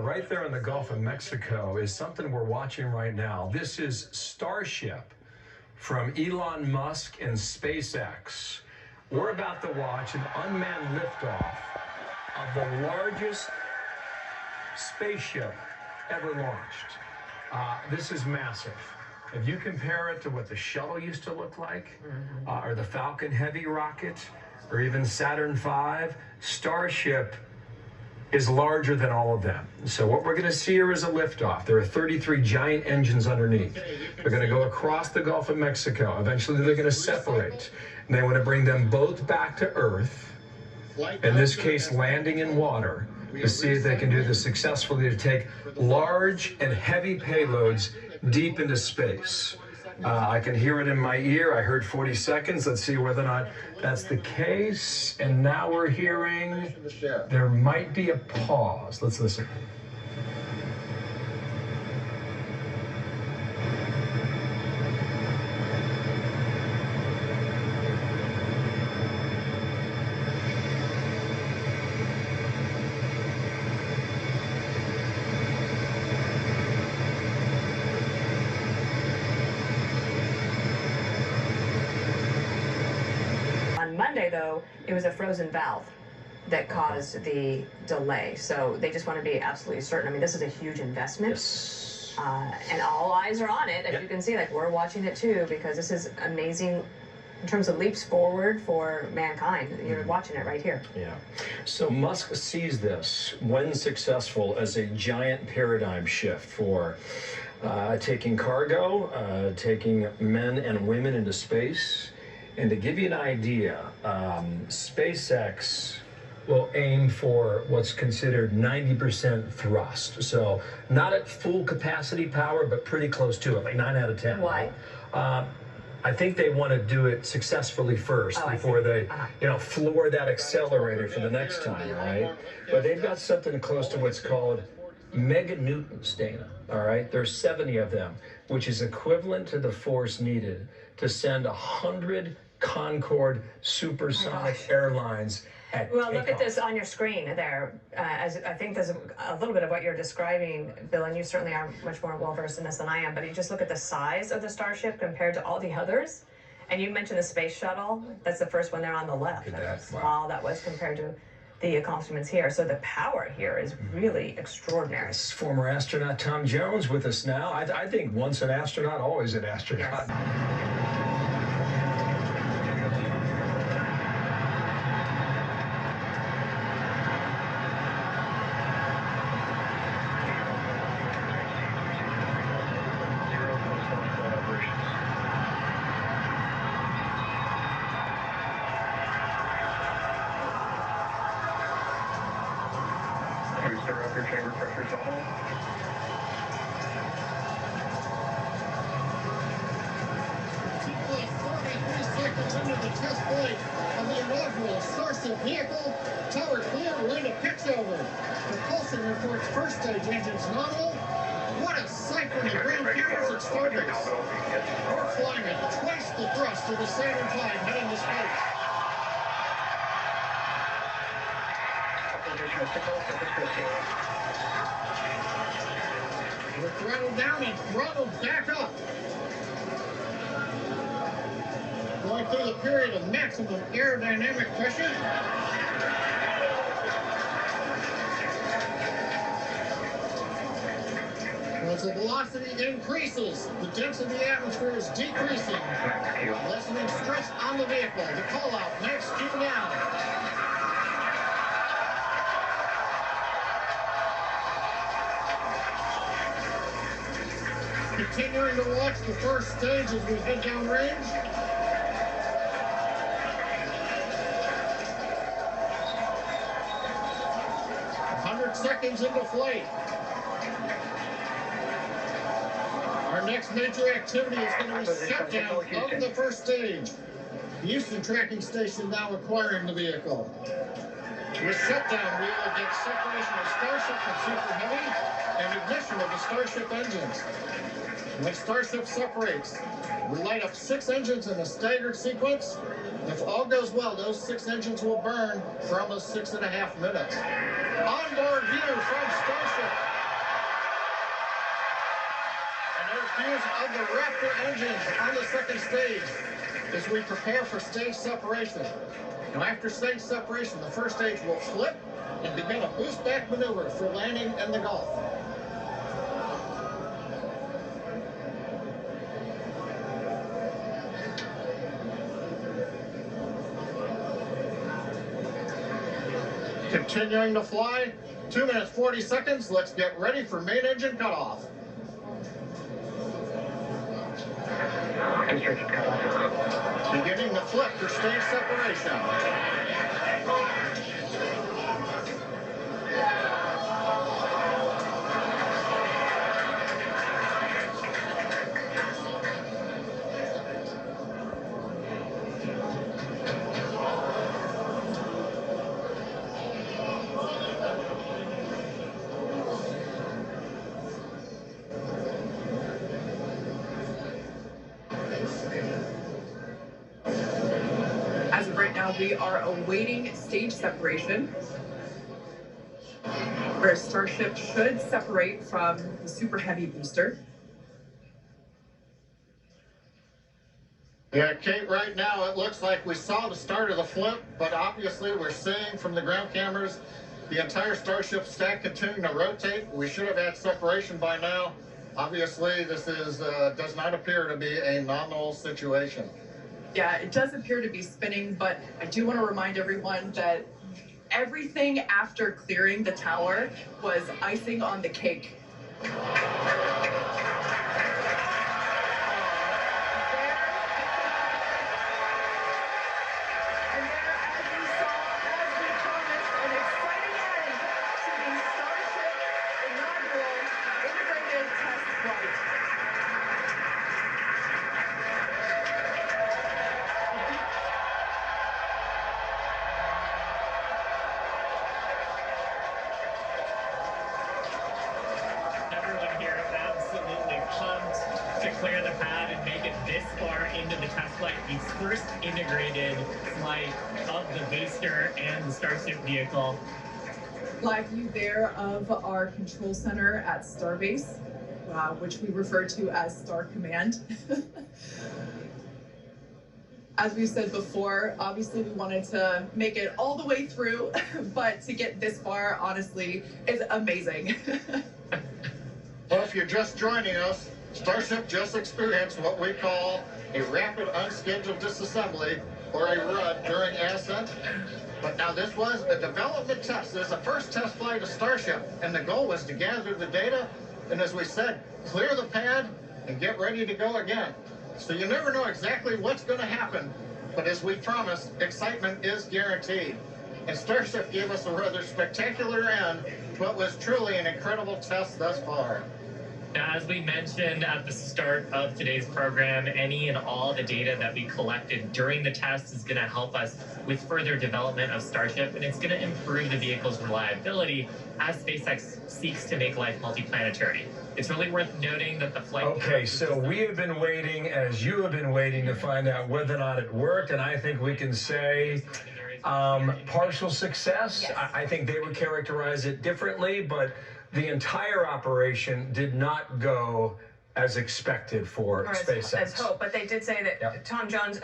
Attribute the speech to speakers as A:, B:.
A: right there in the Gulf of Mexico is something we're watching right now. This is Starship from Elon Musk and SpaceX. We're about to watch an unmanned liftoff of the largest spaceship ever launched. This is massive. If you compare it to what the shuttle used to look like, or the Falcon Heavy rocket, or even Saturn V, Starship is larger than all of them. So what we're going to see here is a liftoff. There are 33 giant engines underneath. They're going to go across the Gulf of Mexico. Eventually they're going to separate. And they want to bring them both back to Earth, in this case landing in water, to see if they can do this successfully, to take large and heavy payloads deep into space. I can hear it in my ear. I heard 40 seconds. Let's see whether or not that's the case. And now we're hearing there might be a pause. Let's listen.
B: Monday, though, it was a frozen valve that caused the delay. So they just want to be absolutely certain. I mean, this is a huge investment.
A: Yes.
B: And all eyes are on it, as you can see. Like, we're watching it too, because this is amazing in terms of leaps forward for mankind. You're watching it right here.
A: Yeah. So Musk sees this, when successful, as a giant paradigm shift for taking cargo, taking men and women into space. And to give you an idea, SpaceX will aim for what's considered 90% thrust. So not at full capacity power, but pretty close to it, like 9 out of 10.
B: Why?
A: I think they want to do it successfally first before they, floor that accelerator for the next time, right? But they've got something close to what's called meganewtons, Dana, all right? There's 70 of them, which is equivalent to the force needed to send 100 Concorde supersonic airlines at
B: Well,
A: takeoff.
B: look at this on your screen there. As I think there's a little bit of what you're describing, Bill, and you certainly are much more well-versed in this than I am, but you just look at the size of the Starship compared to all the others. And you mentioned the space shuttle. That's the first one there on the left.
A: Look at that.
B: How small that was compared to the accomplishments here. So the power here is really extraordinary.
A: This former astronaut Tom Jones with us now. I think once an astronaut, always an astronaut.
B: Yes.
C: Booster upper chamber pressure total.
D: Equals 43 seconds into the test flight of the inaugural Starship vehicle. Tower clear, we're into pitch over. Propulsion reports first stage engines nominal. What a sight from the ground cameras at Starbase. We're flying at twice the thrust of the Saturn V heading to space. We're throttled down and throttled back up. Going through the period of maximum aerodynamic pressure. As the velocity increases, the density of the atmosphere is decreasing, lessening stress on the vehicle. The call out, max Q now. Continuing to watch the first stage as we head downrange. Seconds into flight. Our next major activity is going to be shutdown of the first stage. The Houston tracking station now acquiring the vehicle. With shutdown, we will get separation of Starship from Super Heavy and ignition of the Starship engines. When Starship separates, we light up 6 engines in a staggered sequence. If all goes well, those 6 engines will burn for almost 6.5 minutes. Onboard view from Starship. of the Raptor engines on the second stage as we prepare for stage separation. Now, after stage separation, the first stage will flip and begin a boost back maneuver for landing in the Gulf. Continuing to fly, 2 minutes 40 seconds. Let's get ready for main engine cutoff.
C: Restricted cutoff.
D: Beginning the flip for stage separation.
E: As of right now, we are awaiting stage separation, where Starship should separate from the Super Heavy booster.
D: Yeah, Kate, right now it looks like we saw the start of the flip, but obviously we're seeing from the ground cameras the entire Starship stack continuing to rotate. We should have had separation by now. Obviously, this is does not appear to be a nominal situation.
E: Yeah, it does appear to be spinning, but I do want to remind everyone that everything after clearing the tower was icing on the cake.
F: Everyone here is absolutely pumped to clear the pad and make it this far into the test flight, the first integrated flight of the booster and the Starship vehicle.
E: Live view there of our control center at Starbase, which we refer to as Star Command. As we said before, obviously we wanted to make it all the way through, but to get this far, honestly, is amazing.
D: Well, if you're just joining us, Starship just experienced what we call a rapid unscheduled disassembly, or a RUD, during ascent. But now this was a development test. This is the first test flight of Starship, and the goal was to gather the data, and as we said, clear the pad and get ready to go again. So you never know exactly what's going to happen, but as we promised, excitement is guaranteed. And Starship gave us a rather spectacular end to what was truly an incredible test thus far.
F: Now, as we mentioned at the start of today's program, any and all the data that we collected during the test is going to help us with further development of Starship, and it's going to improve the vehicle's reliability as SpaceX seeks to make life multiplanetary. It's really worth noting that the flight...
A: Okay, so we have been waiting, as you have been waiting, to find out whether or not it worked, and I think we can say partial success.
B: Yes.
A: I think they would characterize it differently, but the entire operation did not go as expected for
B: Or
A: SpaceX.
B: as hope, but they did say that
A: Yep.
B: Tom Jones,